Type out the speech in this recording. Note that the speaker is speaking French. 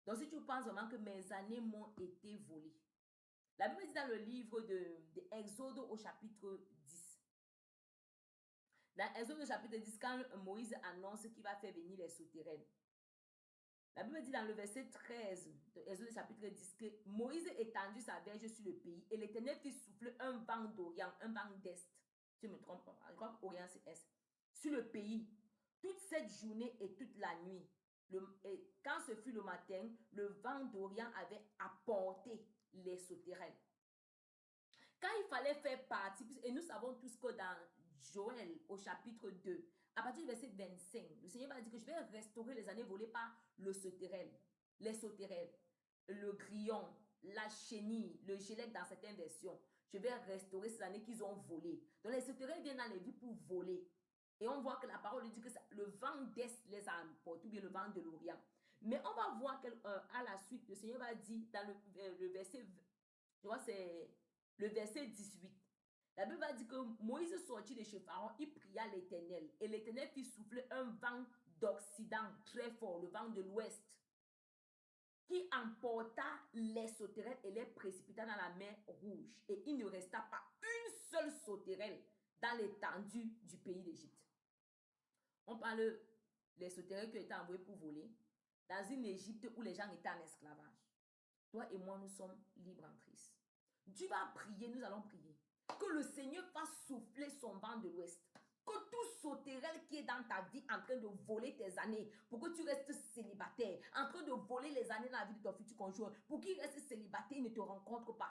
Donc, si tu penses vraiment que mes années m'ont été volées, la Bible dit dans le livre de Exode au chapitre 10. Dans Exode au chapitre 10, quand Moïse annonce qu'il va faire venir les sauterelles, la Bible dit dans le verset 13 de Exode chapitre 10 que Moïse étendit sa verge sur le pays et l'Éternel fit souffler un vent d'Orient, un vent d'Est. Je me trompe pas, je crois qu'Orient c'est Est. Sur le pays, toute cette journée et toute la nuit. Et quand ce fut le matin, le vent d'Orient avait apporté les sauterelles. Quand il fallait faire partie, et nous savons tous que dans Joël au chapitre 2, à partir du verset 25, le Seigneur va dire que je vais restaurer les années volées par le sauterelle, les sauterelles, le grillon, la chenille, le gélec dans certaines versions. Je vais restaurer ces années qu'ils ont volées. Donc les sauterelles viennent dans les vies pour voler. Et on voit que la parole dit que le vent d'Est les a emportés, ou bien le vent de l'Orient. Mais on va voir qu'à la suite, le Seigneur va dire dans le verset, je crois c'est le verset 18. La Bible va dire que Moïse sortit de chez Pharaon, il pria l'Éternel. Et l'Éternel fit souffler un vent d'Occident très fort, le vent de l'Ouest, qui emporta les sauterelles et les précipita dans la mer Rouge. Et il ne resta pas une seule sauterelle dans l'étendue du pays d'Égypte. On parle des sauterelles qui ont été envoyées pour voler dans une Égypte où les gens étaient en esclavage. Toi et moi, nous sommes libres en Christ. Dieu va prier, nous allons prier. Que le Seigneur fasse souffler son vent de l'Ouest. Que tout sauterelle qui est dans ta vie en train de voler tes années pour que tu restes célibataire, en train de voler les années dans la vie de ton futur conjoint, pour qu'il reste célibataire, il ne te rencontre pas.